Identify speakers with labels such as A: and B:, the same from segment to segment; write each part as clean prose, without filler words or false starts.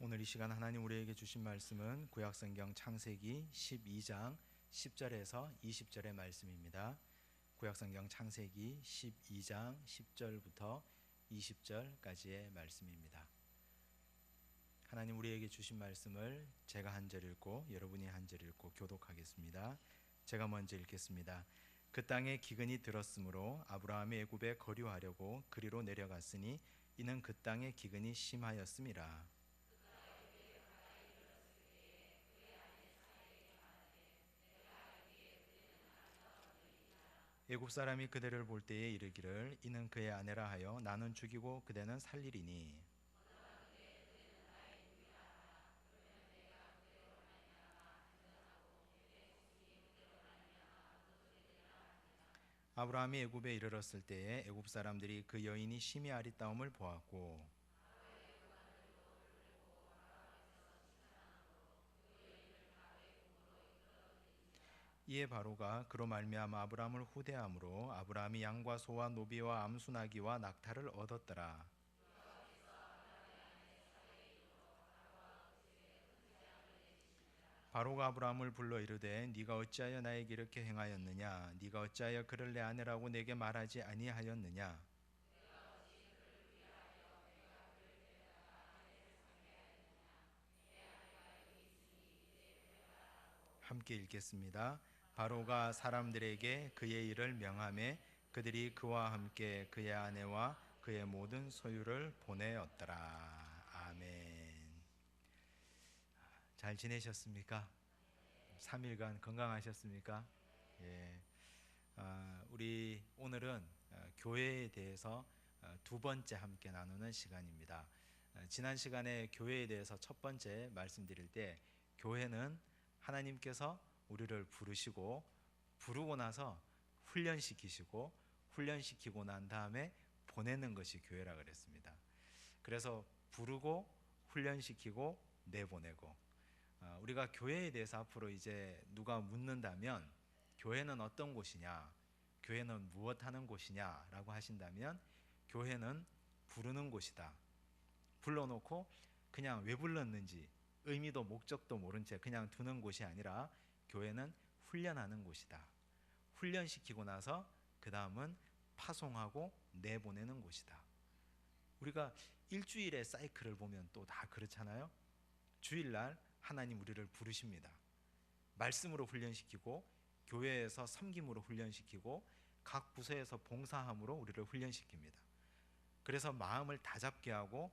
A: 오늘 이 시간 하나님 우리에게 주신 말씀은 구약성경 창세기 12장 10절에서 20절의 말씀입니다. 구약성경 창세기 12장 10절부터 20절까지의 말씀입니다. 하나님 우리에게 주신 말씀을 제가 한 절 읽고 여러분이 한 절 읽고 교독하겠습니다. 제가 먼저 읽겠습니다. 그 땅에 기근이 들었으므로 아브라함이 애굽에 거류하려고 그리로 내려갔으니 이는 그 땅에 기근이 심하였음이라. 애굽 사람이 그대를 볼 때에 이르기를 이는 그의 아내라 하여 나는 죽이고 그대는 살리리니 아브라함이 애굽에 이르렀을 때에 애굽 사람들이 그 여인이 심히 아리따움을 보았고 이에 바로가 그로 말미암아 아브라함을 후대함으로 아브라함이 양과 소와 노비와 암수나기와 낙타를 얻었더라. 바로가 아브라함을 불러 이르되 네가 어찌하여 나에게 이렇게 행하였느냐? 네가 어찌하여 그를 내 아내라고 내게 말하지 아니하였느냐? 함께 읽겠습니다. 바로가 사람들에게 그의 일을 명하매 그들이 그와 함께 그의 아내와 그의 모든 소유를 보내었더라. 아멘. 잘 지내셨습니까? 3일간 건강하셨습니까? 예. 우리 오늘은 교회에 대해서 두 번째 함께 나누는 시간입니다. 지난 시간에 교회에 대해서 첫 번째 말씀드릴 때 교회는 하나님께서 우리를 부르고 나서 훈련시키고 난 다음에 보내는 것이 교회라 그랬습니다. 그래서 부르고 훈련시키고 내보내고 우리가 교회에 대해서 앞으로 이제 누가 묻는다면 교회는 어떤 곳이냐, 교회는 무엇 하는 곳이냐라고 하신다면 교회는 부르는 곳이다. 불러놓고 그냥 왜 불렀는지 의미도 목적도 모른 채 그냥 두는 곳이 아니라 교회는 훈련하는 곳이다. 훈련시키고 나서 그 다음은 파송하고 내보내는 곳이다. 우리가 일주일의 사이클을 보면 또 다 그렇잖아요. 주일날 하나님 우리를 부르십니다. 말씀으로 훈련시키고 교회에서 섬김으로 훈련시키고 각 부서에서 봉사함으로 우리를 훈련시킵니다. 그래서 마음을 다잡게 하고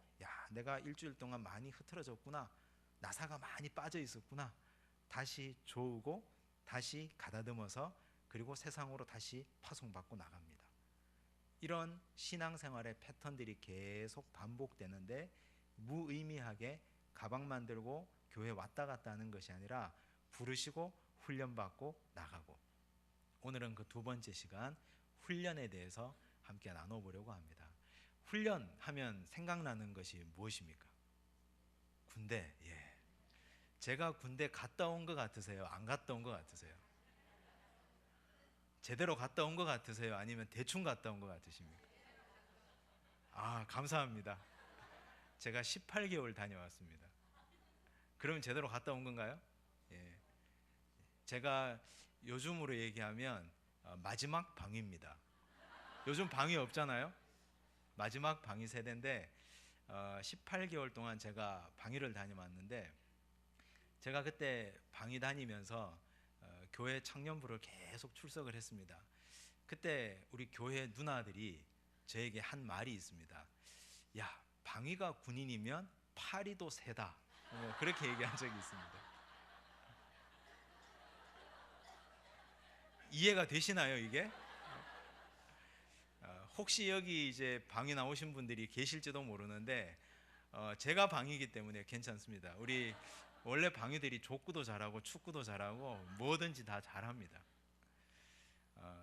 A: 내가 일주일 동안 많이 흐트러졌구나, 나사가 많이 빠져 있었구나, 다시 조우고 다시 가다듬어서 그리고 세상으로 다시 파송받고 나갑니다. 이런 신앙생활의 패턴들이 계속 반복되는데 무의미하게 가방 만들고 교회 왔다 갔다 하는 것이 아니라 부르시고 훈련받고 나가고, 오늘은 그 두 번째 시간 훈련에 대해서 함께 나눠보려고 합니다. 훈련하면 생각나는 것이 무엇입니까? 군대. 제가 군대 갔다 온 것 같으세요? 안 갔다 온 것 같으세요? 제대로 갔다 온 것 같으세요? 아니면 대충 갔다 온 것 같으십니까? 감사합니다. 제가 18개월 다녀왔습니다. 그러면 제대로 갔다 온 건가요? 제가 요즘으로 얘기하면 마지막 방위입니다. 요즘 방위 없잖아요. 마지막 방위 세대인데 18개월 동안 제가 방위를 다녀왔는데, 제가 그때 방위 다니면서 교회 청년부를 계속 출석을 했습니다. 그때 우리 교회 누나들이 저에게 한 말이 있습니다. 야, 방위가 군인이면 파리도 세다, 그렇게 얘기한 적이 있습니다. 이해가 되시나요 이게? 혹시 여기 이제 방위 나오신 분들이 계실지도 모르는데 제가 방위이기 때문에 괜찮습니다. 우리 원래 방위들이 족구도 잘하고 축구도 잘하고 뭐든지 다 잘합니다.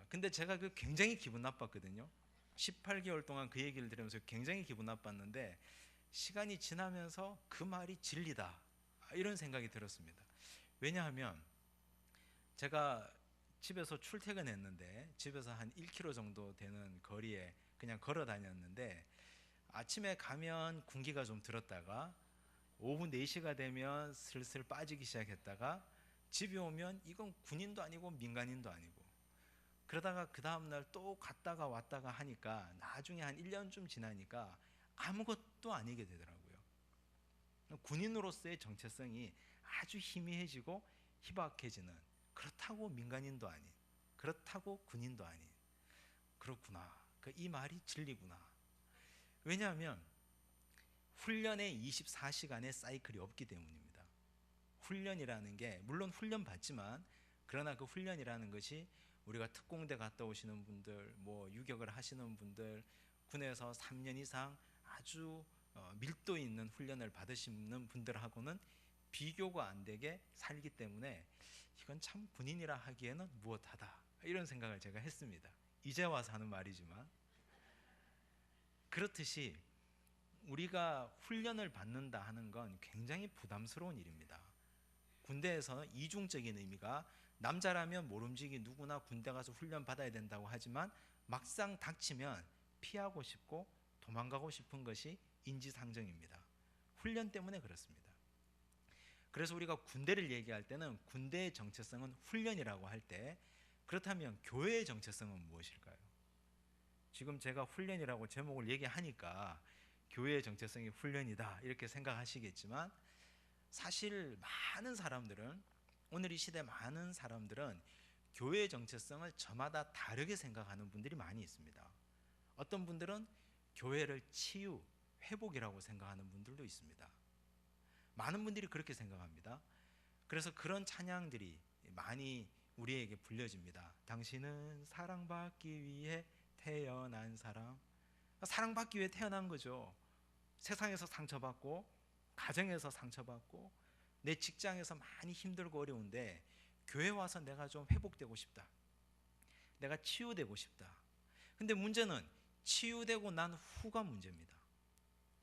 A: 근데 제가 굉장히 기분 나빴거든요. 18개월 동안 그 얘기를 들으면서 굉장히 기분 나빴는데 시간이 지나면서 그 말이 진리다, 이런 생각이 들었습니다. 왜냐하면 제가 집에서 출퇴근했는데 집에서 한 1km 정도 되는 거리에 그냥 걸어 다녔는데 아침에 가면 군기가 좀 들었다가 오후 4시가 되면 슬슬 빠지기 시작했다가 집에 오면 이건 군인도 아니고 민간인도 아니고, 그러다가 그 다음날 또 갔다가 왔다가 하니까 나중에 한 1년쯤 지나니까 아무것도 아니게 되더라고요. 군인으로서의 정체성이 아주 희미해지고 희박해지는, 그렇다고 민간인도 아닌, 그렇다고 군인도 아닌, 그렇구나, 이 말이 진리구나. 왜냐하면 훈련의 24시간의 사이클이 없기 때문입니다. 훈련이라는 게 물론 훈련 받지만, 그러나 그 훈련이라는 것이 우리가 특공대 갔다 오시는 분들, 뭐 유격을 하시는 분들, 군에서 3년 이상 아주 밀도 있는 훈련을 받으시는 분들하고는 비교가 안 되게 살기 때문에 이건 참 군인이라 하기에는 무엇하다, 이런 생각을 제가 했습니다. 이제 와서 하는 말이지만, 그렇듯이 우리가 훈련을 받는다 하는 건 굉장히 부담스러운 일입니다. 군대에서는 이중적인 의미가, 남자라면 모름지기 누구나 군대 가서 훈련 받아야 된다고 하지만 막상 닥치면 피하고 싶고 도망가고 싶은 것이 인지상정입니다. 훈련 때문에 그렇습니다. 그래서 우리가 군대를 얘기할 때는 군대의 정체성은 훈련이라고 할 때, 그렇다면 교회의 정체성은 무엇일까요? 지금 제가 훈련이라고 제목을 얘기하니까 교회의 정체성이 훈련이다 이렇게 생각하시겠지만, 사실 많은 사람들은, 오늘 이 시대 많은 사람들은 교회의 정체성을 저마다 다르게 생각하는 분들이 많이 있습니다. 어떤 분들은 교회를 치유, 회복이라고 생각하는 분들도 있습니다. 많은 분들이 그렇게 생각합니다. 그래서 그런 찬양들이 많이 우리에게 불려집니다. 당신은 사랑받기 위해 태어난 사람. 사랑받기 위해 태어난 거죠. 세상에서 상처받고, 가정에서 상처받고, 내 직장에서 많이 힘들고 어려운데 교회 와서 내가 좀 회복되고 싶다, 내가 치유되고 싶다. 근데 문제는 치유되고 난 후가 문제입니다.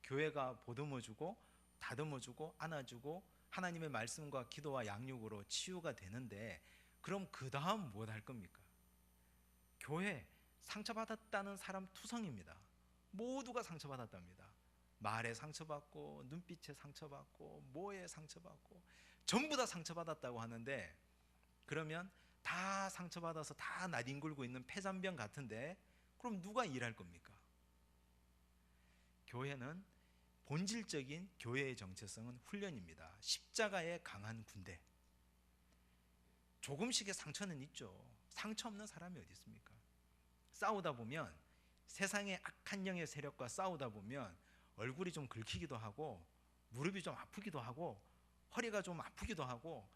A: 교회가 보듬어주고 다듬어주고 안아주고 하나님의 말씀과 기도와 양육으로 치유가 되는데, 그럼 그 다음 뭘 할 겁니까? 교회 상처받았다는 사람 투성입니다. 모두가 상처받았답니다. 말에 상처받고, 눈빛에 상처받고, 뭐에 상처받고, 전부 다 상처받았다고 하는데, 그러면 다 상처받아서 다 나뒹굴고 있는 폐잔병 같은데 그럼 누가 일할 겁니까? 교회는, 본질적인 교회의 정체성은 훈련입니다. 십자가의 강한 군대. 조금씩의 상처는 있죠. 상처 없는 사람이 어디 있습니까? 싸우다 보면, 세상의 악한 영의 세력과 싸우다 보면 얼굴이 좀 긁히기도 하고, 무릎이 좀 아프기도 하고, 허리가 좀 아프기도 하고,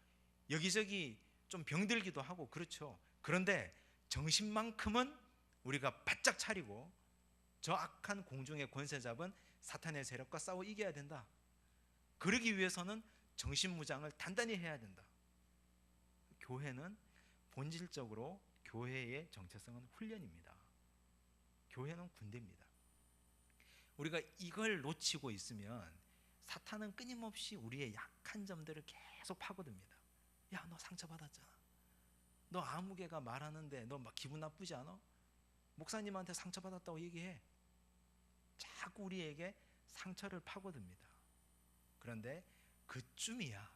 A: 여기저기 좀 병들기도 하고, 그렇죠. 그런데 정신만큼은 우리가 바짝 차리고 저 악한 공중의 권세 잡은 사탄의 세력과 싸워 이겨야 된다. 그러기 위해서는 정신무장을 단단히 해야 된다. 교회는 본질적으로 교회의 정체성은 훈련입니다. 교회는 군대입니다. 우리가 이걸 놓치고 있으면 사탄은 끊임없이 우리의 약한 점들을 계속 파고듭니다. 야, 너 상처받았잖아. 너 아무개가 말하는데 너 막 기분 나쁘지 않아? 목사님한테 상처받았다고 얘기해. 자꾸 우리에게 상처를 파고듭니다. 그런데 그쯤이야.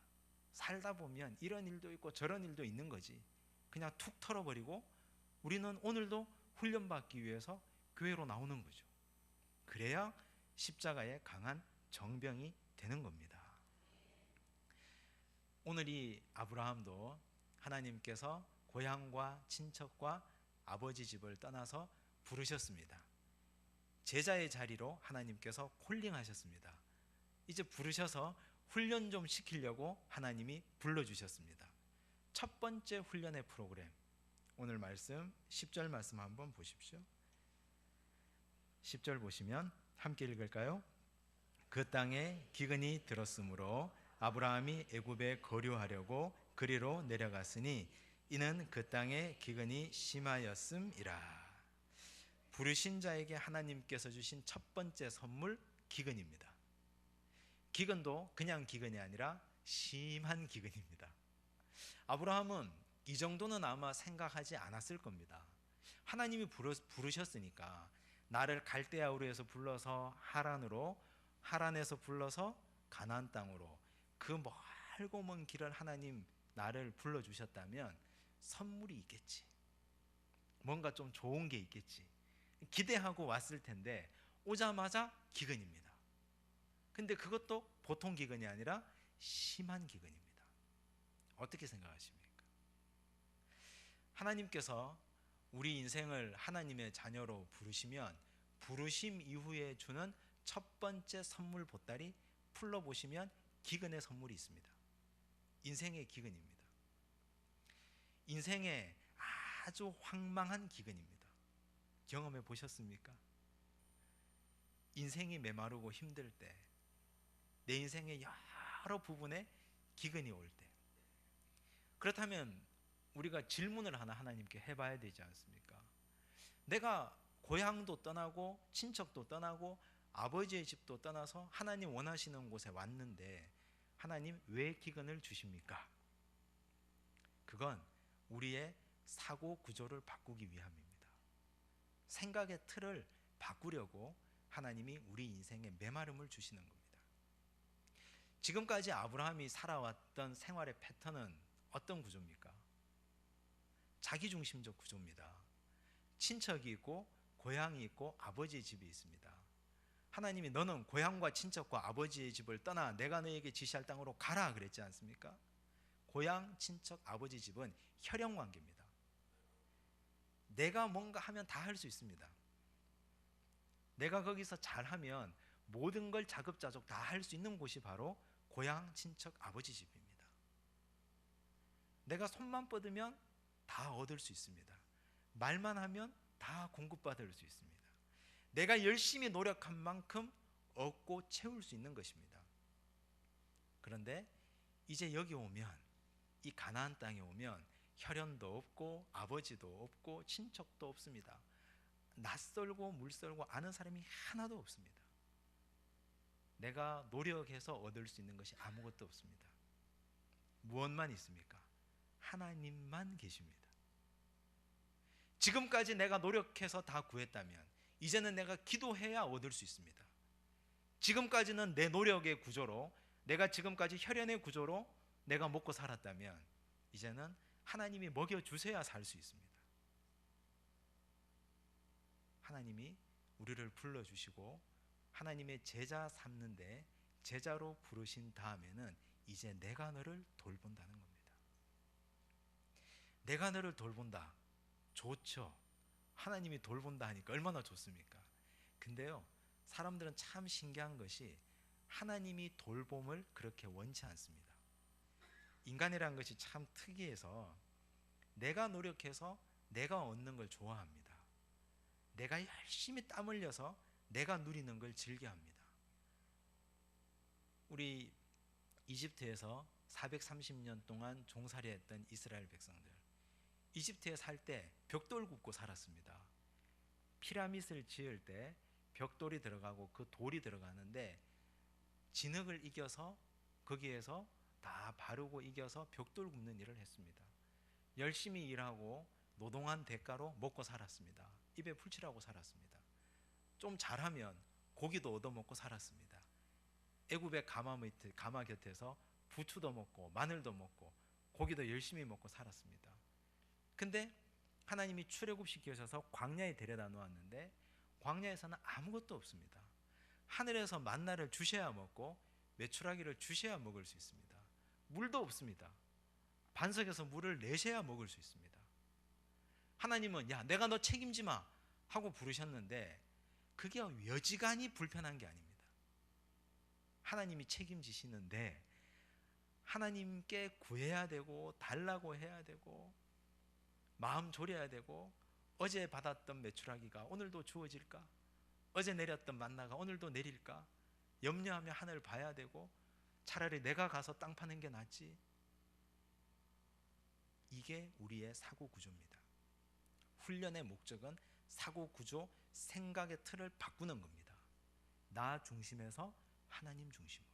A: 살다 보면 이런 일도 있고 저런 일도 있는 거지. 그냥 툭 털어버리고 우리는 오늘도 훈련받기 위해서 교회로 나오는 거죠. 그래야 십자가의 강한 정병이 되는 겁니다. 오늘 이 아브라함도 하나님께서 고향과 친척과 아버지 집을 떠나서 부르셨습니다. 제자의 자리로 하나님께서 콜링하셨습니다. 이제 부르셔서 훈련 좀 시키려고 하나님이 불러주셨습니다. 첫 번째 훈련의 프로그램, 오늘 말씀 10절 말씀 한번 보십시오. 10절 보시면 함께 읽을까요? 그 땅에 기근이 들었으므로 아브라함이 애굽에 거류하려고 그리로 내려갔으니 이는 그 땅에 기근이 심하였음이라. 부르신 자에게 하나님께서 주신 첫 번째 선물, 기근입니다. 기근도 그냥 기근이 아니라 심한 기근입니다. 아브라함은 이 정도는 아마 생각하지 않았을 겁니다. 하나님이 부르셨으니까 나를 갈대아우르에서 불러서 하란에서 불러서 가나안 땅으로 그 멀고 먼 길을 하나님 나를 불러주셨다면 선물이 있겠지, 뭔가 좀 좋은 게 있겠지 기대하고 왔을 텐데 오자마자 기근입니다. 근데 그것도 보통 기근이 아니라 심한 기근입니다. 어떻게 생각하십니까? 하나님께서 우리 인생을 하나님의 자녀로 부르시면 부르심 이후에 주는 첫 번째 선물 보따리 풀러보시면 기근의 선물이 있습니다. 인생의 기근입니다. 인생의 아주 황망한 기근입니다. 경험해 보셨습니까? 인생이 메마르고 힘들 때, 내 인생의 여러 부분에 기근이 올 때, 그렇다면 우리가 질문을 하나 하나님께 해봐야 되지 않습니까? 내가 고향도 떠나고 친척도 떠나고 아버지의 집도 떠나서 하나님 원하시는 곳에 왔는데 하나님 왜 기근을 주십니까? 그건 우리의 사고 구조를 바꾸기 위함입니다. 생각의 틀을 바꾸려고 하나님이 우리 인생에 메마름을 주시는 겁니다. 지금까지 아브라함이 살아왔던 생활의 패턴은 어떤 구조입니까? 자기중심적 구조입니다. 친척이 있고 고향이 있고 아버지의 집이 있습니다. 하나님이 너는 고향과 친척과 아버지의 집을 떠나 내가 너에게 지시할 땅으로 가라 그랬지 않습니까? 고향, 친척, 아버지 집은 혈연관계입니다. 내가 뭔가 하면 다 할 수 있습니다. 내가 거기서 잘하면 모든 걸 자급자족 다 할 수 있는 곳이 바로 고향, 친척, 아버지 집입니다. 내가 손만 뻗으면 다 얻을 수 있습니다. 말만 하면 다 공급받을 수 있습니다. 내가 열심히 노력한 만큼 얻고 채울 수 있는 것입니다. 그런데 이제 여기 오면, 이 가나안 땅에 오면 혈연도 없고 아버지도 없고 친척도 없습니다. 낯설고 물설고 아는 사람이 하나도 없습니다. 내가 노력해서 얻을 수 있는 것이 아무것도 없습니다. 무엇만 있습니까? 하나님만 계십니다. 지금까지 내가 노력해서 다 구했다면 이제는 내가 기도해야 얻을 수 있습니다. 지금까지는 내 노력의 구조로, 내가 지금까지 혈연의 구조로 내가 먹고 살았다면 이제는 하나님이 먹여주셔야 살 수 있습니다. 하나님이 우리를 불러주시고 하나님의 제자 삼는데 제자로 부르신 다음에는 이제 내가 너를 돌본다는 겁니다. 내가 너를 돌본다. 좋죠. 하나님이 돌본다 하니까 얼마나 좋습니까? 근데요, 사람들은 참 신기한 것이 하나님이 돌봄을 그렇게 원치 않습니다. 인간이라는 것이 참 특이해서 내가 노력해서 내가 얻는 걸 좋아합니다. 내가 열심히 땀 흘려서 내가 누리는 걸 즐겨합니다. 우리 이집트에서 430년 동안 종살이했던 이스라엘 백성들, 이집트에 살 때 벽돌 굽고 살았습니다. 피라밋을 지을 때 벽돌이 들어가고 그 돌이 들어가는데 진흙을 이겨서 거기에서 다 바르고 이겨서 벽돌 굽는 일을 했습니다. 열심히 일하고 노동한 대가로 먹고 살았습니다. 입에 풀칠하고 살았습니다. 좀 잘하면 고기도 얻어먹고 살았습니다. 애굽의 가마 곁에서 부추도 먹고 마늘도 먹고 고기도 열심히 먹고 살았습니다. 근데 하나님이 출애굽시키셔서 광야에 데려다 놓았는데 광야에서는 아무것도 없습니다. 하늘에서 만나를 주셔야 먹고 메추라기를 주셔야 먹을 수 있습니다. 물도 없습니다. 반석에서 물을 내셔야 먹을 수 있습니다. 하나님은 야, 내가 너 책임지 마 하고 부르셨는데 그게 여지간히 불편한 게 아닙니다. 하나님이 책임지시는데 하나님께 구해야 되고 달라고 해야 되고 마음 졸여야 되고, 어제 받았던 메추라기가 오늘도 주어질까? 어제 내렸던 만나가 오늘도 내릴까? 염려하며 하늘을 봐야 되고, 차라리 내가 가서 땅 파는 게 낫지. 이게 우리의 사고 구조입니다. 훈련의 목적은 사고 구조, 생각의 틀을 바꾸는 겁니다. 나 중심에서 하나님 중심으로.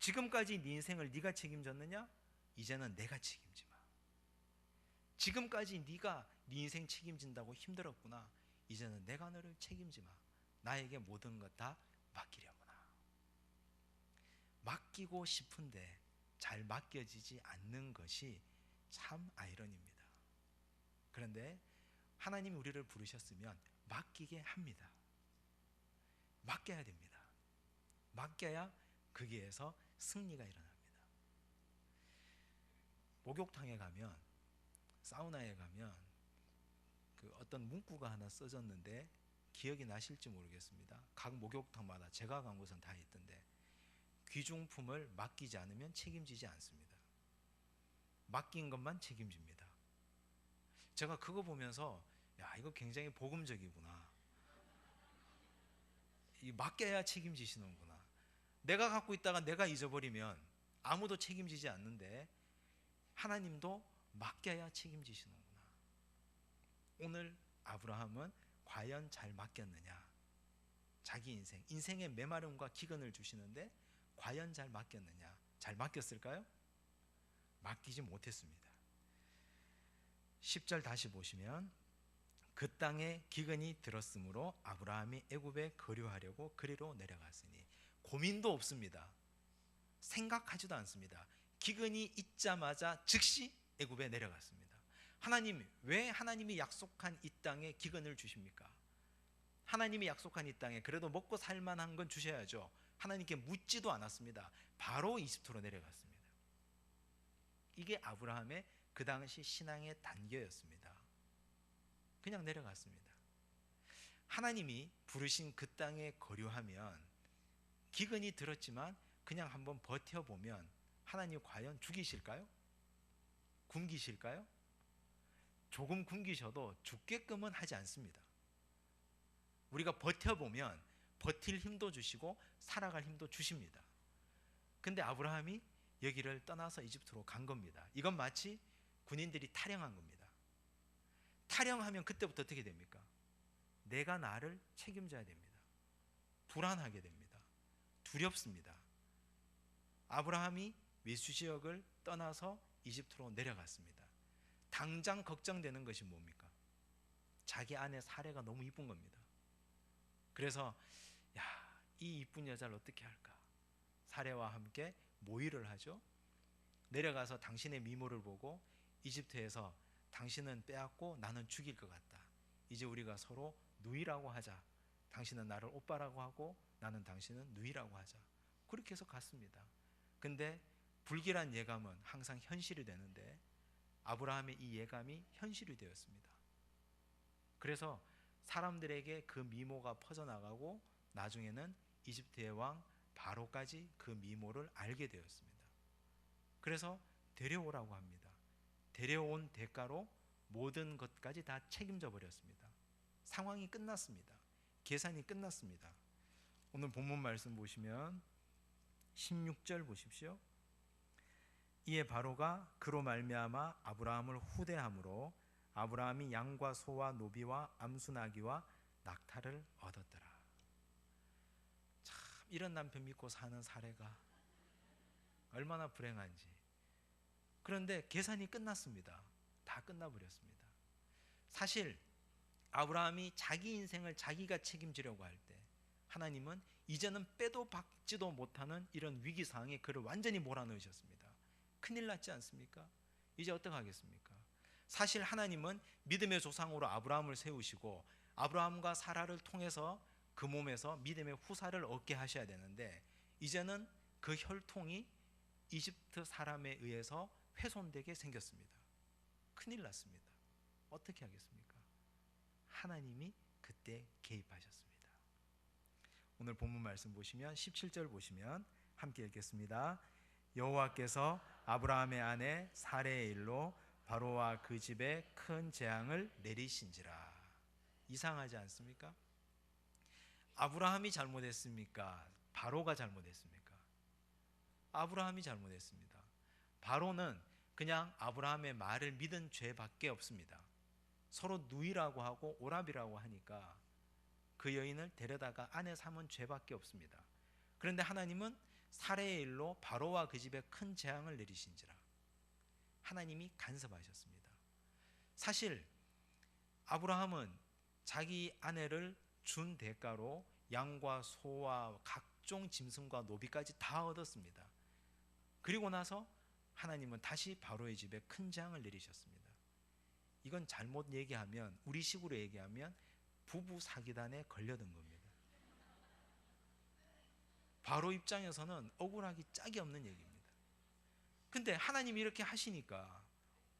A: 지금까지 네 인생을 네가 책임졌느냐? 이제는 내가 책임지 마. 지금까지 네가 네 인생 책임진다고 힘들었구나. 이제는 내가 너를 책임지 마. 나에게 모든 것 다 맡기려구나. 맡기고 싶은데 잘 맡겨지지 않는 것이 참 아이러니입니다. 그런데 하나님이 우리를 부르셨으면 맡기게 합니다. 맡겨야 됩니다. 맡겨야 거기에서 승리가 일어납니다. 목욕탕에 가면, 사우나에 가면 그 어떤 문구가 하나 써졌는데 기억이 나실지 모르겠습니다. 각 목욕탕마다 제가 간 곳은 다 있던데, 귀중품을 맡기지 않으면 책임지지 않습니다. 맡긴 것만 책임집니다. 제가 그거 보면서 야, 이거 굉장히 복음적이구나. 이 맡겨야 책임지시는구나. 내가 갖고 있다가 내가 잊어버리면 아무도 책임지지 않는데 하나님도 맡겨야 책임지시는구나. 오늘 아브라함은 과연 잘 맡겼느냐? 자기 인생의 메마름과 기근을 주시는데 과연 잘 맡겼느냐? 잘 맡겼을까요? 맡기지 못했습니다. 10절 다시 보시면, 그 땅에 기근이 들었으므로 아브라함이 애굽에 거류하려고 그리로 내려갔으니. 고민도 없습니다. 생각하지도 않습니다. 기근이 있자마자 즉시 애굽에 내려갔습니다. 하나님, 왜 하나님이 약속한 이 땅에 기근을 주십니까? 하나님이 약속한 이 땅에 그래도 먹고 살만한 건 주셔야죠. 하나님께 묻지도 않았습니다. 바로 이집트로 내려갔습니다. 이게 아브라함의 그 당시 신앙의 단계였습니다. 그냥 내려갔습니다. 하나님이 부르신 그 땅에 거류하면 기근이 들었지만 그냥 한번 버텨보면 하나님 과연 죽이실까요? 굶기실까요? 조금 굶기셔도 죽게끔은 하지 않습니다. 우리가 버텨보면 버틸 힘도 주시고 살아갈 힘도 주십니다. 근데 아브라함이 여기를 떠나서 이집트로 간 겁니다. 이건 마치 군인들이 탈영한 겁니다. 탈영하면 그때부터 어떻게 됩니까? 내가 나를 책임져야 됩니다. 불안하게 됩니다. 두렵습니다. 아브라함이 메수지역을 떠나서 이집트로 내려갔습니다. 당장 걱정되는 것이 뭡니까? 자기 아내 사레가 너무 이쁜 겁니다. 그래서 야, 이 이쁜 여자를 어떻게 할까? 사레와 함께 모의를 하죠. 내려가서 당신의 미모를 보고 이집트에서 당신은 빼앗고 나는 죽일 것 같다. 이제 우리가 서로 누이라고 하자. 당신은 나를 오빠라고 하고 나는 당신은 누이라고 하자. 그렇게 해서 갔습니다. 근데 불길한 예감은 항상 현실이 되는데 아브라함의 이 예감이 현실이 되었습니다. 그래서 사람들에게 그 미모가 퍼져나가고 나중에는 이집트의 왕 바로까지 그 미모를 알게 되었습니다. 그래서 데려오라고 합니다. 데려온 대가로 모든 것까지 다 책임져 버렸습니다. 상황이 끝났습니다. 계산이 끝났습니다. 오늘 본문 말씀 보시면 16절 보십시오. 이에 바로가 그로 말미암아 아브라함을 후대함으로 아브라함이 양과 소와 노비와 암수나귀와 낙타를 얻었더라. 참, 이런 남편 믿고 사는 사례가 얼마나 불행한지. 그런데 계산이 끝났습니다. 다 끝나버렸습니다. 사실 아브라함이 자기 인생을 자기가 책임지려고 할 때 하나님은 이제는 빼도 박지도 못하는 이런 위기 상황에 그를 완전히 몰아넣으셨습니다. 큰일 났지 않습니까? 이제 어떡하겠습니까? 사실 하나님은 믿음의 조상으로 아브라함을 세우시고 아브라함과 사라를 통해서 그 몸에서 믿음의 후사를 얻게 하셔야 되는데 이제는 그 혈통이 이집트 사람에 의해서 훼손되게 생겼습니다. 큰일 났습니다. 어떻게 하겠습니까? 하나님이 그때 개입하셨습니다. 오늘 본문 말씀 보시면 17절 보시면 함께 읽겠습니다. 여호와께서 아브라함의 아내 사레의 일로 바로와 그 집에 큰 재앙을 내리신지라. 이상하지 않습니까? 아브라함이 잘못했습니까? 바로가 잘못했습니까? 아브라함이 잘못했습니다. 바로는 그냥 아브라함의 말을 믿은 죄밖에 없습니다. 서로 누이라고 하고 오라비라고 하니까 그 여인을 데려다가 아내 삼은 죄밖에 없습니다. 그런데 하나님은 사레의 일로 바로와 그 집에 큰 재앙을 내리신지라. 하나님이 간섭하셨습니다. 사실 아브라함은 자기 아내를 준 대가로 양과 소와 각종 짐승과 노비까지 다 얻었습니다. 그리고 나서 하나님은 다시 바로의 집에 큰 재앙을 내리셨습니다. 이건 잘못 얘기하면, 우리식으로 얘기하면 부부 사기단에 걸려든 겁니다. 바로 입장에서는 억울하기 짝이 없는 얘기입니다. 근데 하나님이 이렇게 하시니까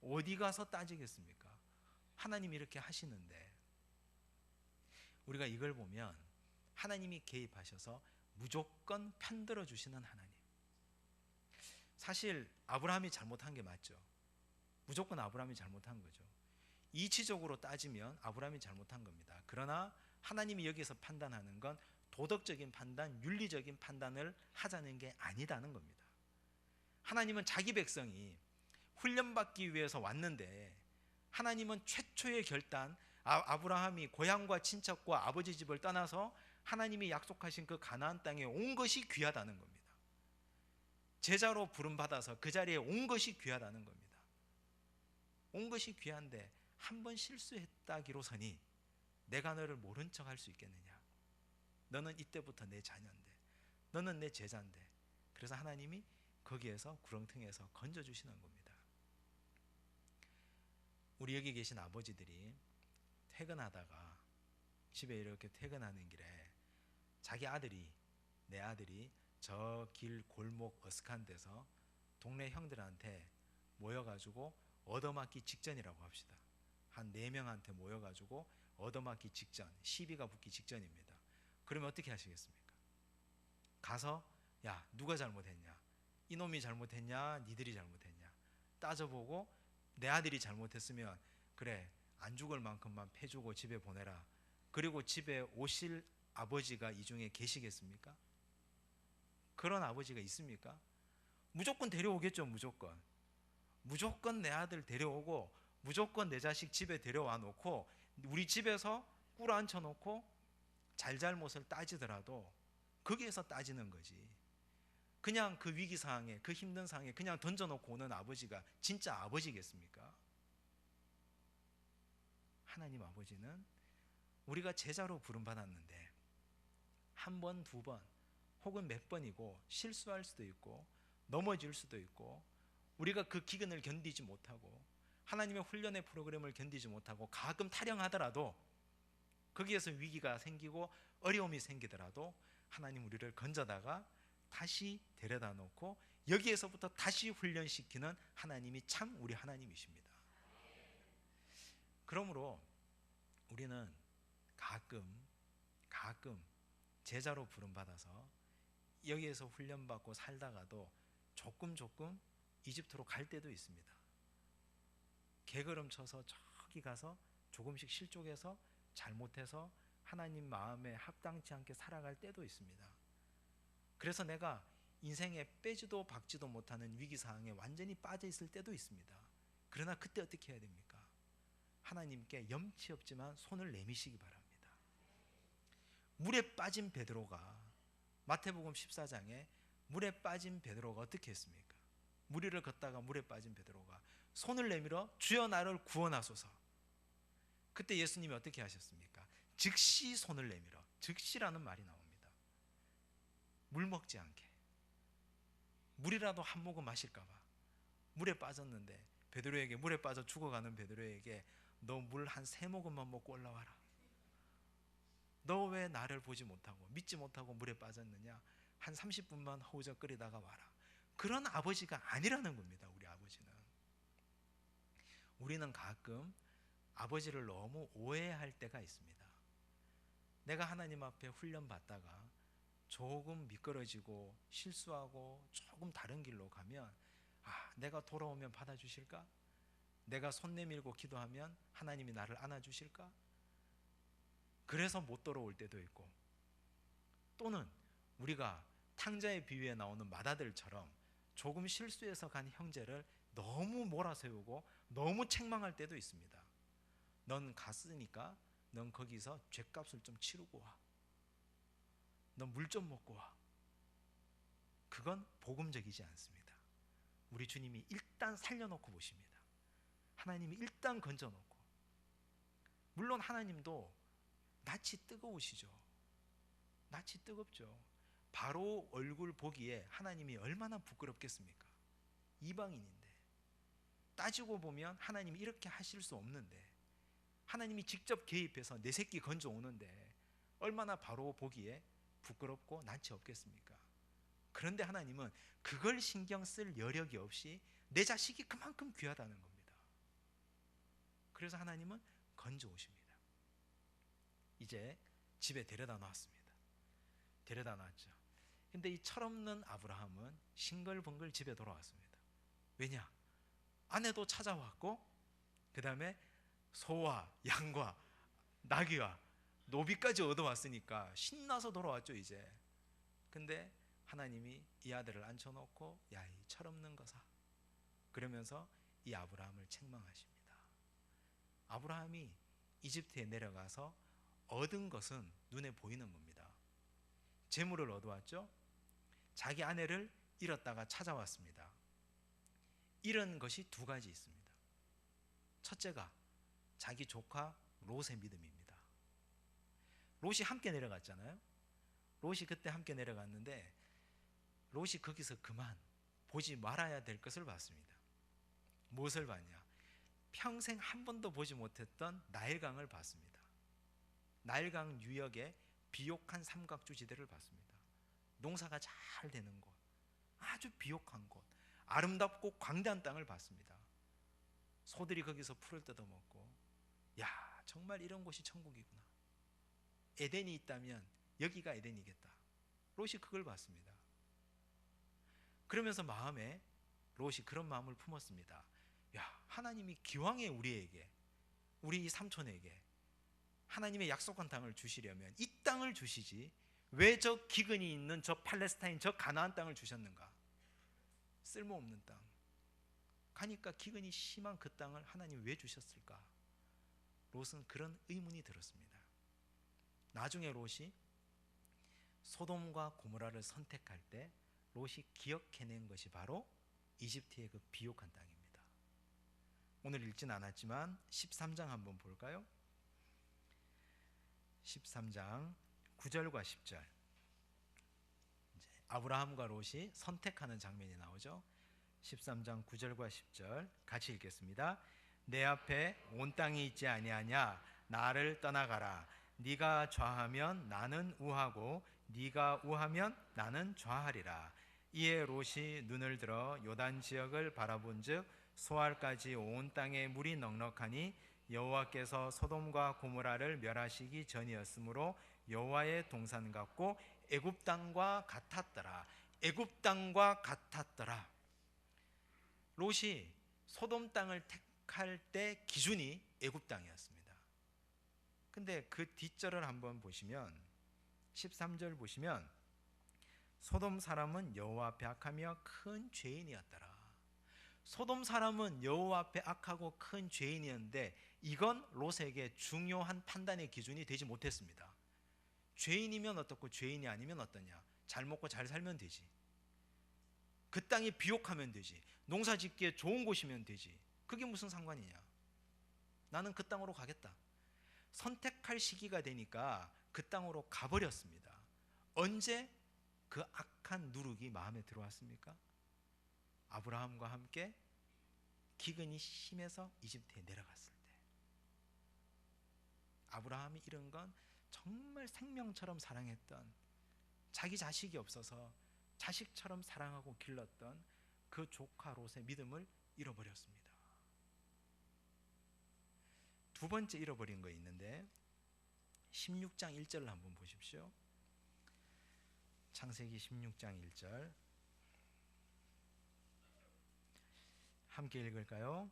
A: 어디 가서 따지겠습니까? 하나님이 이렇게 하시는데, 우리가 이걸 보면 하나님이 개입하셔서 무조건 편들어 주시는 하나님. 사실 아브라함이 잘못한 게 맞죠. 무조건 아브라함이 잘못한 거죠. 이치적으로 따지면 아브라함이 잘못한 겁니다. 그러나 하나님이 여기서 판단하는 건 도덕적인 판단, 윤리적인 판단을 하자는 게 아니다는 겁니다. 하나님은 자기 백성이 훈련받기 위해서 왔는데, 하나님은 최초의 결단, 아브라함이 고향과 친척과 아버지 집을 떠나서 하나님이 약속하신 그 가나안 땅에 온 것이 귀하다는 겁니다. 제자로 부름받아서 그 자리에 온 것이 귀하다는 겁니다. 온 것이 귀한데 한 번 실수했다기로서니 내가 너를 모른 척 할 수 있겠느냐? 너는 이때부터 내 자녀인데, 너는 내 제자인데. 그래서 하나님이 거기에서 구렁텅이에서 건져주시는 겁니다. 우리 여기 계신 아버지들이 퇴근하다가 집에 이렇게 퇴근하는 길에 자기 아들이, 내 아들이 저 길 골목 어색한 데서 동네 형들한테 모여가지고 얻어맞기 직전이라고 합시다. 한 4명한테 모여가지고 얻어맞기 직전, 시비가 붙기 직전입니다. 그러면 어떻게 하시겠습니까? 가서 야, 누가 잘못했냐? 이놈이 잘못했냐? 니들이 잘못했냐? 따져보고 내 아들이 잘못했으면 그래, 안 죽을 만큼만 패주고 집에 보내라. 그리고 집에 오실 아버지가 이 중에 계시겠습니까? 그런 아버지가 있습니까? 무조건 데려오겠죠. 무조건 내 아들 데려오고 무조건 내 자식 집에 데려와 놓고 우리 집에서 꿀 앉혀 놓고 잘잘못을 따지더라도 거기에서 따지는 거지. 그냥 그 위기 상황에, 그 힘든 상황에 그냥 던져놓고 오는 아버지가 진짜 아버지겠습니까? 하나님 아버지는 우리가 제자로 부름받았는데 한 번, 두 번 혹은 몇 번이고 실수할 수도 있고 넘어질 수도 있고 우리가 그 기근을 견디지 못하고 하나님의 훈련의 프로그램을 견디지 못하고 가끔 탈영하더라도 거기에서 위기가 생기고 어려움이 생기더라도 하나님 우리를 건져다가 다시 데려다 놓고 여기에서부터 다시 훈련시키는 하나님이 참 우리 하나님이십니다. 그러므로 우리는 가끔 제자로 부름받아서 여기에서 훈련받고 살다가도 조금 이집트로 갈 때도 있습니다. 개걸음 쳐서 저기 가서 조금씩 실족해서 잘못해서 하나님 마음에 합당치 않게 살아갈 때도 있습니다. 그래서 내가 인생에 빼지도 박지도 못하는 위기상황에 완전히 빠져 있을 때도 있습니다. 그러나 그때 어떻게 해야 됩니까? 하나님께 염치 없지만 손을 내미시기 바랍니다. 물에 빠진 베드로가 마태복음 14장에 물에 빠진 베드로가 어떻게 했습니까? 물 위를 걷다가 물에 빠진 베드로가 손을 내밀어 주여 나를 구원하소서. 그때 예수님이 어떻게 하셨습니까? 즉시 손을 내밀어. 즉시라는 말이 나옵니다. 물 먹지 않게. 물이라도 한 모금 마실까 봐. 물에 빠졌는데 베드로에게, 물에 빠져 죽어가는 베드로에게 너 물 한 3모금만 먹고 올라와라. 너 왜 나를 보지 못하고 믿지 못하고 물에 빠졌느냐? 한 30분만 허우적거리다가 와라. 그런 아버지가 아니라는 겁니다. 우리 아버지는. 우리는 가끔 아버지를 너무 오해할 때가 있습니다. 내가 하나님 앞에 훈련받다가 조금 미끄러지고 실수하고 조금 다른 길로 가면 내가 돌아오면 받아주실까? 내가 손 내밀고 기도하면 하나님이 나를 안아주실까? 그래서 못 돌아올 때도 있고, 또는 우리가 탕자의 비유에 나오는 맏아들처럼 조금 실수해서 간 형제를 너무 몰아세우고 너무 책망할 때도 있습니다. 넌 갔으니까 넌 거기서 죗값을 좀 치르고 와. 넌 물 좀 먹고 와. 그건 복음적이지 않습니다. 우리 주님이 일단 살려놓고 보십니다. 하나님이 일단 건져놓고. 물론 하나님도 낯이 뜨거우시죠. 낯이 뜨겁죠. 바로 얼굴 보기에 하나님이 얼마나 부끄럽겠습니까? 이방인인데, 따지고 보면 하나님이 이렇게 하실 수 없는데, 하나님이 직접 개입해서 내 새끼 건져 오는데 얼마나 바로 보기에 부끄럽고 낯이 없겠습니까? 그런데 하나님은 그걸 신경 쓸 여력이 없이 내 자식이 그만큼 귀하다는 겁니다. 그래서 하나님은 건져 오십니다. 이제 집에 데려다 놨습니다. 데려다 놨죠. 근데 이 철없는 아브라함은 싱글벙글 집에 돌아왔습니다. 왜냐? 아내도 찾아왔고, 그 다음에 소와 양과 나귀와 노비까지 얻어왔으니까 신나서 돌아왔죠 이제. 근데 하나님이 이 아들을 앉혀놓고 야, 이 철없는 것아, 그러면서 이 아브라함을 책망하십니다. 아브라함이 이집트에 내려가서 얻은 것은 눈에 보이는 겁니다. 재물을 얻어왔죠. 자기 아내를 잃었다가 찾아왔습니다. 잃은 것이 두 가지 있습니다. 첫째가 자기 조카 롯의 믿음입니다. 롯이 함께 내려갔잖아요. 롯이 그때 함께 내려갔는데 롯이 거기서 그만 보지 말아야 될 것을 봤습니다. 무엇을 봤냐? 평생 한 번도 보지 못했던 나일강을 봤습니다. 나일강 유역의 비옥한 삼각주지대를 봤습니다. 농사가 잘 되는 곳, 아주 비옥한 곳, 아름답고 광대한 땅을 봤습니다. 소들이 거기서 풀을 뜯어먹고, 야, 정말 이런 곳이 천국이구나. 에덴이 있다면 여기가 에덴이겠다. 롯이 그걸 봤습니다. 그러면서 마음에 롯이 그런 마음을 품었습니다. 야, 하나님이 기왕에 우리에게, 우리 이 삼촌에게 하나님의 약속한 땅을 주시려면 이 땅을 주시지 왜 저 기근이 있는 저 팔레스타인, 저 가나안 땅을 주셨는가? 쓸모없는 땅. 가니까 기근이 심한 그 땅을 하나님 왜 주셨을까? 롯은 그런 의문이 들었습니다. 나중에 롯이 소돔과 고모라를 선택할 때 롯이 기억해낸 것이 바로 이집트의 그 비옥한 땅입니다. 오늘 읽진 않았지만 13장 한번 볼까요? 13장 9절과 10절, 이제 아브라함과 롯이 선택하는 장면이 나오죠. 13장 9절과 10절 같이 읽겠습니다. 내 앞에 온 땅이 있지 아니하냐? 나를 떠나가라. 네가 좌하면 나는 우하고 네가 우하면 나는 좌하리라. 이에 롯이 눈을 들어 요단 지역을 바라본즉 소알까지 온 땅에 물이 넉넉하니 여호와께서 소돔과 고모라를 멸하시기 전이었으므로 여호와의 동산 같고 애굽 땅과 같았더라. 애굽 땅과 같았더라. 롯이 소돔 땅을 택할 때 기준이 애굽 땅이었습니다. 근데 그 뒷절을 한번 보시면 13절 보시면 소돔 사람은 여호와 앞에 악하며 큰 죄인이었더라. 소돔 사람은 여호와 앞에 악하고 큰 죄인이었는데 이건 롯에게 중요한 판단의 기준이 되지 못했습니다. 죄인이면 어떻고 죄인이 아니면 어떠냐? 잘 먹고 잘 살면 되지. 그 땅이 비옥하면 되지. 농사 짓기에 좋은 곳이면 되지. 그게 무슨 상관이냐? 나는 그 땅으로 가겠다. 선택할 시기가 되니까 그 땅으로 가버렸습니다. 언제 그 악한 누룩이 마음에 들어왔습니까? 아브라함과 함께 기근이 심해서 이집트에 내려갔을 때. 아브라함이 이런 건 정말 생명처럼 사랑했던, 자기 자식이 없어서 자식처럼 사랑하고 길렀던 그 조카 롯의 믿음을 잃어버렸습니다. 두 번째 잃어버린 거 있는데 16장 1절을 한번 보십시오. 창세기 16장 1절 함께 읽을까요?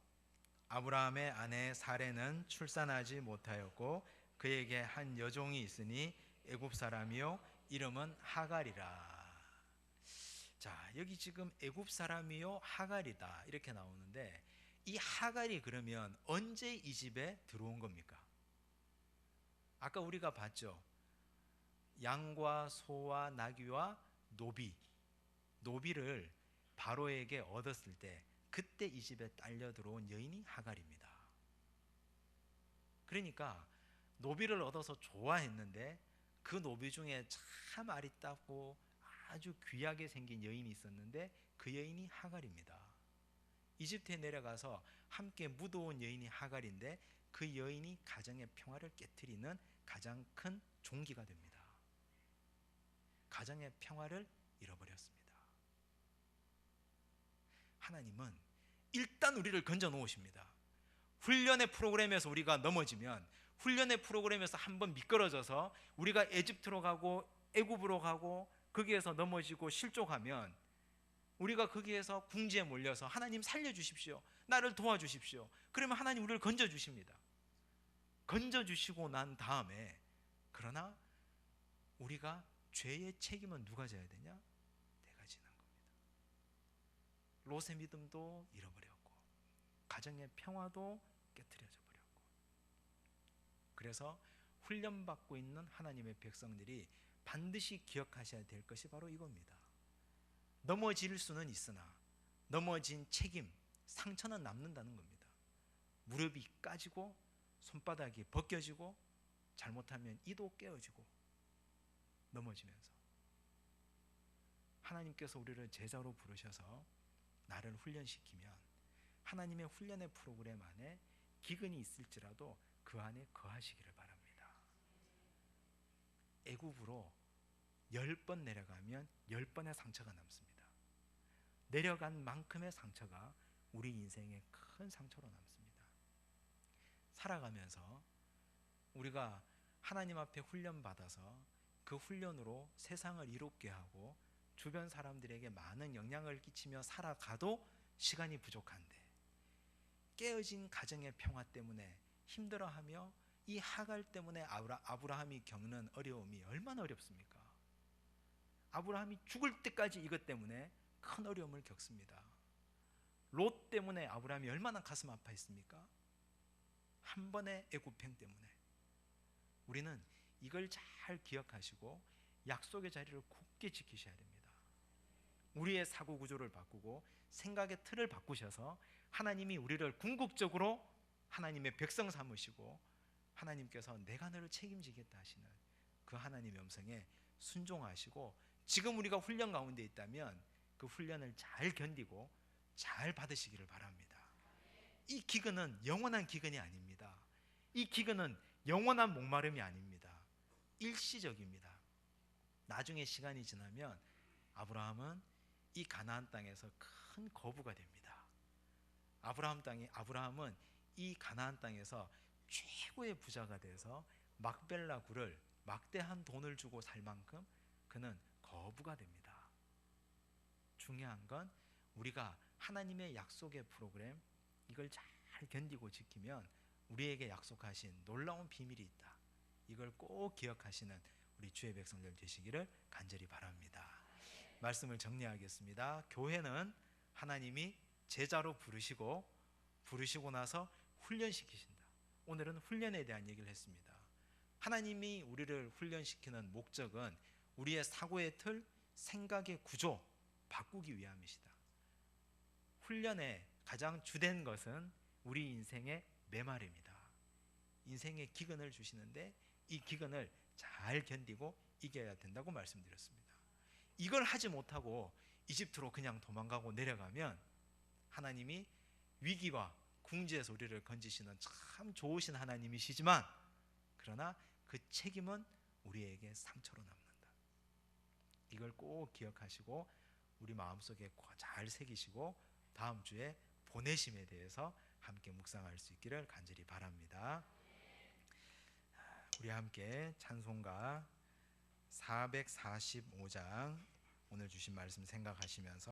A: 아브라함의 아내 사레는 출산하지 못하였고 그에게 한 여종이 있으니 애굽 사람이요 이름은 하갈이라. 자, 여기 지금 애굽 사람이요 하갈이다 이렇게 나오는데 이 하갈이 그러면 언제 이 집에 들어온 겁니까? 아까 우리가 봤죠. 양과 소와 나귀와 노비를 바로에게 얻었을 때 그때 이 집에 딸려 들어온 여인이 하갈입니다. 그러니까 노비를 얻어서 좋아했는데 그 노비 중에 참 아리따고 아주 귀하게 생긴 여인이 있었는데 그 여인이 하갈입니다. 이집트에 내려가서 함께 묻어온 여인이 하갈인데 그 여인이 가정의 평화를 깨트리는 가장 큰 종기가 됩니다. 가정의 평화를 잃어버렸습니다. 하나님은 일단 우리를 건져 놓으십니다. 훈련의 프로그램에서 우리가 넘어지면, 훈련의 프로그램에서 한번 미끄러져서 우리가 에집트로 가고 애굽으로 가고 거기에서 넘어지고 실족하면 우리가 거기에서 궁지에 몰려서 하나님 살려주십시오, 나를 도와주십시오. 그러면 하나님 우리를 건져주십니다. 건져주시고 난 다음에, 그러나 우리가 죄의 책임은 누가 져야 되냐? 내가 지는 겁니다. 롯의 믿음도 잃어버렸고 가정의 평화도 깨트려져 버렸고. 그래서 훈련받고 있는 하나님의 백성들이 반드시 기억하셔야 될 것이 바로 이겁니다. 넘어질 수는 있으나 넘어진 책임, 상처는 남는다는 겁니다. 무릎이 까지고 손바닥이 벗겨지고 잘못하면 이도 깨어지고 넘어지면서, 하나님께서 우리를 제자로 부르셔서 나를 훈련시키면 하나님의 훈련의 프로그램 안에 기근이 있을지라도 그 안에 거하시기를 바랍니다. 애굽으로 10번 내려가면 10번의 상처가 남습니다. 내려간 만큼의 상처가 우리 인생의 큰 상처로 남습니다. 살아가면서 우리가 하나님 앞에 훈련받아서 그 훈련으로 세상을 이롭게 하고 주변 사람들에게 많은 영향을 끼치며 살아가도 시간이 부족한데, 깨어진 가정의 평화 때문에 힘들어하며 이 하갈 때문에 아브라함이 겪는 어려움이 얼마나 어렵습니까? 아브라함이 죽을 때까지 이것 때문에 큰 어려움을 겪습니다. 롯 때문에 아브라함이 얼마나 가슴 아파했습니까? 한 번의 애굽행 때문에. 우리는 이걸 잘 기억하시고 약속의 자리를 굳게 지키셔야 됩니다. 우리의 사고 구조를 바꾸고 생각의 틀을 바꾸셔서 하나님이 우리를 궁극적으로 하나님의 백성 삼으시고 하나님께서 내가 너를 책임지겠다 하시는 그 하나님의 음성에 순종하시고, 지금 우리가 훈련 가운데 있다면 그 훈련을 잘 견디고 잘 받으시기를 바랍니다. 이 기근은 영원한 기근이 아닙니다. 이 기근은 영원한 목마름이 아닙니다. 일시적입니다. 나중에 시간이 지나면 아브라함은 이 가나안 땅에서 큰 거부가 됩니다. 아브라함은 이 가나안 땅에서 최고의 부자가 돼서 막벨라 굴을 막대한 돈을 주고 살 만큼 그는 거부가 됩니다. 중요한 건 우리가 하나님의 약속의 프로그램, 이걸 잘 견디고 지키면 우리에게 약속하신 놀라운 비밀이 있다. 이걸 꼭 기억하시는 우리 주의 백성들 되시기를 간절히 바랍니다. 말씀을 정리하겠습니다. 교회는 하나님이 제자로 부르시고 나서 훈련시키신다. 오늘은 훈련에 대한 얘기를 했습니다. 하나님이 우리를 훈련시키는 목적은 우리의 사고의 틀, 생각의 구조 바꾸기 위함이시다. 훈련의 가장 주된 것은 우리 인생의 메마름이다. 인생의 기근을 주시는데 이 기근을 잘 견디고 이겨야 된다고 말씀드렸습니다. 이걸 하지 못하고 이집트로 그냥 도망가고 내려가면 하나님이 위기와 궁지에서 우리를 건지시는 참 좋으신 하나님이시지만, 그러나 그 책임은 우리에게 상처로 남는다. 이걸 꼭 기억하시고 우리 마음속에 잘 새기시고 다음 주에 보내심에 대해서 함께 묵상할 수 있기를 간절히 바랍니다. 우리 함께 찬송가 445장 오늘 주신 말씀 생각하시면서